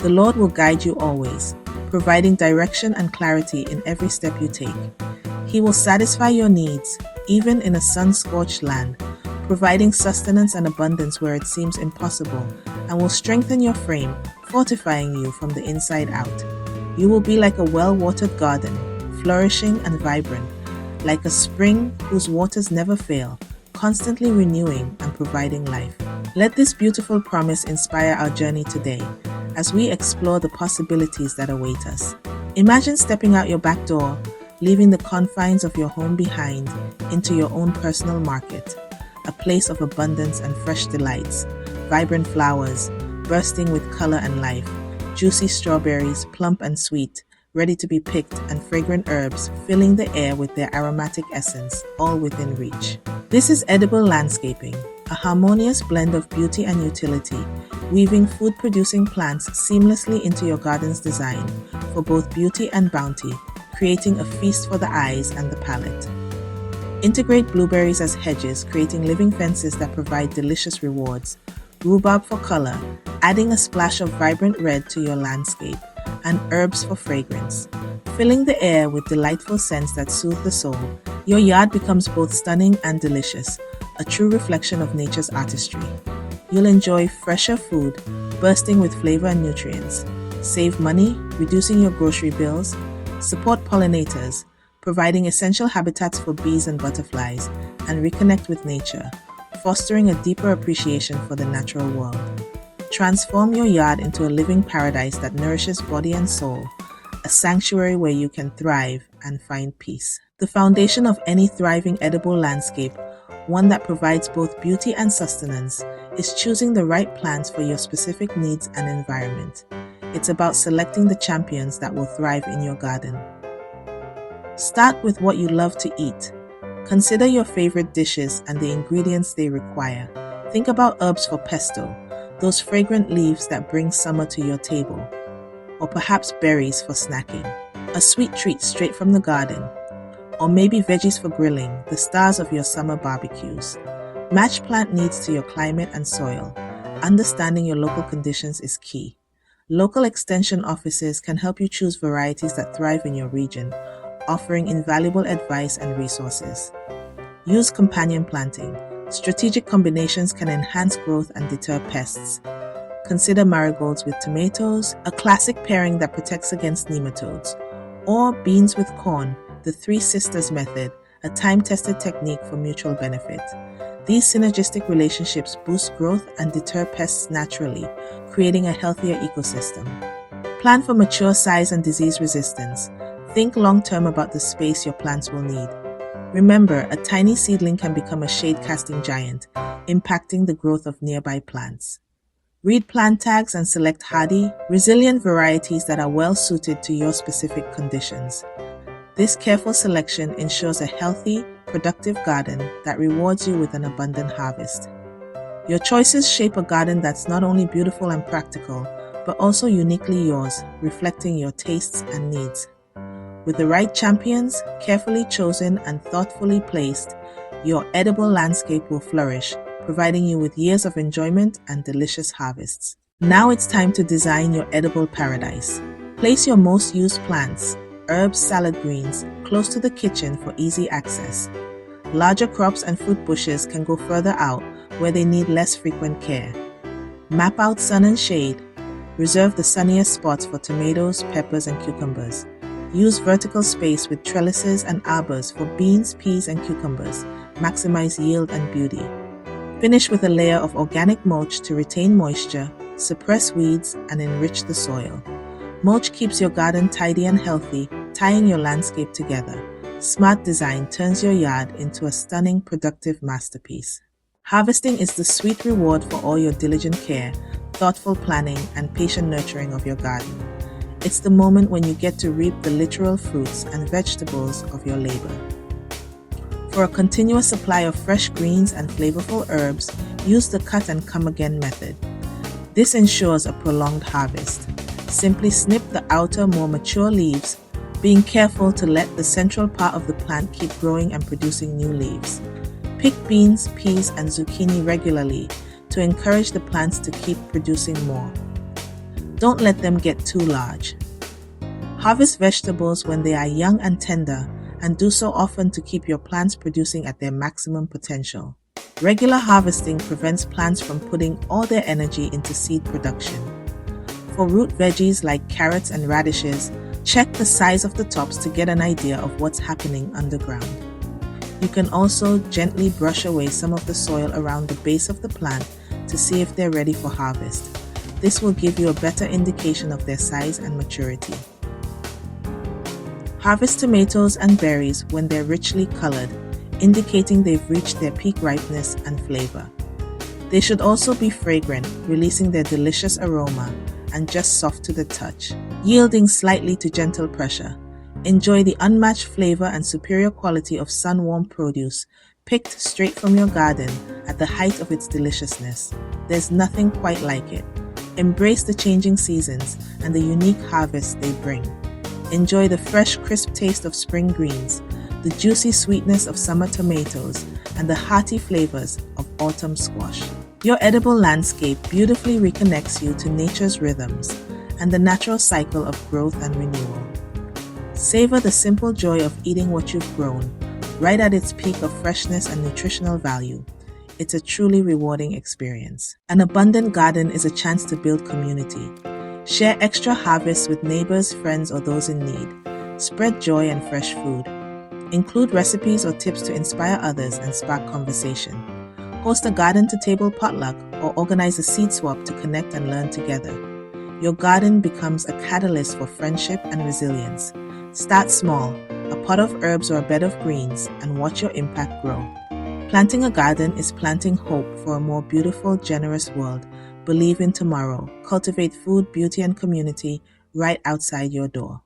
The Lord will guide you always, providing direction and clarity in every step you take. He will satisfy your needs, even in a sun-scorched land, providing sustenance and abundance where it seems impossible, and will strengthen your frame, fortifying you from the inside out. You will be like a well-watered garden, flourishing and vibrant, like a spring whose waters never fail, constantly renewing and providing life. Let this beautiful promise inspire our journey today as we explore the possibilities that await us. Imagine stepping out your back door, leaving the confines of your home behind into your own personal market, a place of abundance and fresh delights, vibrant flowers, bursting with color and life, juicy strawberries, plump and sweet, ready to be picked, and fragrant herbs filling the air with their aromatic essence, all within reach. This is edible landscaping, a harmonious blend of beauty and utility, weaving food-producing plants seamlessly into your garden's design for both beauty and bounty, creating a feast for the eyes and the palate. Integrate blueberries as hedges, creating living fences that provide delicious rewards. Rhubarb for color, adding a splash of vibrant red to your landscape, and herbs for fragrance, filling the air with delightful scents that soothe the soul. Your yard becomes both stunning and delicious, a true reflection of nature's artistry. You'll enjoy fresher food, bursting with flavor and nutrients, save money, reducing your grocery bills, support pollinators, providing essential habitats for bees and butterflies, and reconnect with nature, fostering a deeper appreciation for the natural world. Transform your yard into a living paradise that nourishes body and soul, a sanctuary where you can thrive and find peace. The foundation of any thriving edible landscape, one that provides both beauty and sustenance, is choosing the right plants for your specific needs and environment. It's about selecting the champions that will thrive in your garden. Start with what you love to eat. Consider your favorite dishes and the ingredients they require. Think about herbs for pesto, those fragrant leaves that bring summer to your table, or perhaps berries for snacking, a sweet treat straight from the garden, or maybe veggies for grilling, the stars of your summer barbecues. Match plant needs to your climate and soil. Understanding your local conditions is key. Local extension offices can help you choose varieties that thrive in your region, offering invaluable advice and resources. Use companion planting. Strategic combinations can enhance growth and deter pests. Consider marigolds with tomatoes, a classic pairing that protects against nematodes, or beans with corn, the Three Sisters method, a time-tested technique for mutual benefit. These synergistic relationships boost growth and deter pests naturally, creating a healthier ecosystem. Plan for mature size and disease resistance. Think long-term about the space your plants will need. Remember, a tiny seedling can become a shade-casting giant, impacting the growth of nearby plants. Read plant tags and select hardy, resilient varieties that are well-suited to your specific conditions. This careful selection ensures a healthy, productive garden that rewards you with an abundant harvest. Your choices shape a garden that's not only beautiful and practical, but also uniquely yours, reflecting your tastes and needs. With the right champions, carefully chosen and thoughtfully placed, your edible landscape will flourish, providing you with years of enjoyment and delicious harvests. Now it's time to design your edible paradise. Place your most used plants, herbs, salad greens, close to the kitchen for easy access. Larger crops and fruit bushes can go further out where they need less frequent care. Map out sun and shade. Reserve the sunniest spots for tomatoes, peppers, and cucumbers. Use vertical space with trellises and arbors for beans, peas, and cucumbers. Maximize yield and beauty. Finish with a layer of organic mulch to retain moisture, suppress weeds, and enrich the soil. Mulch keeps your garden tidy and healthy, tying your landscape together. Smart design turns your yard into a stunning, productive masterpiece. Harvesting is the sweet reward for all your diligent care, thoughtful planning, and patient nurturing of your garden. It's the moment when you get to reap the literal fruits and vegetables of your labor. For a continuous supply of fresh greens and flavorful herbs, use the cut and come again method. This ensures a prolonged harvest. Simply snip the outer, more mature leaves, being careful to let the central part of the plant keep growing and producing new leaves. Pick beans, peas, and zucchini regularly to encourage the plants to keep producing more. Don't let them get too large. Harvest vegetables when they are young and tender, and do so often to keep your plants producing at their maximum potential. Regular harvesting prevents plants from putting all their energy into seed production. For root veggies like carrots and radishes, check the size of the tops to get an idea of what's happening underground. You can also gently brush away some of the soil around the base of the plant to see if they're ready for harvest. This will give you a better indication of their size and maturity. Harvest tomatoes and berries when they're richly colored, indicating they've reached their peak ripeness and flavor. They should also be fragrant, releasing their delicious aroma, and just soft to the touch, yielding slightly to gentle pressure. Enjoy the unmatched flavor and superior quality of sun-warmed produce, picked straight from your garden at the height of its deliciousness. There's nothing quite like it. Embrace the changing seasons and the unique harvests they bring. Enjoy the fresh, crisp taste of spring greens, the juicy sweetness of summer tomatoes, and the hearty flavors of autumn squash. Your edible landscape beautifully reconnects you to nature's rhythms and the natural cycle of growth and renewal. Savor the simple joy of eating what you've grown, right at its peak of freshness and nutritional value. It's a truly rewarding experience. An abundant garden is a chance to build community. Share extra harvests with neighbors, friends, or those in need. Spread joy and fresh food. Include recipes or tips to inspire others and spark conversation. Host a garden-to-table potluck or organize a seed swap to connect and learn together. Your garden becomes a catalyst for friendship and resilience. Start small, a pot of herbs or a bed of greens, and watch your impact grow. Planting a garden is planting hope for a more beautiful, generous world. Believe in tomorrow. Cultivate food, beauty, and community right outside your door.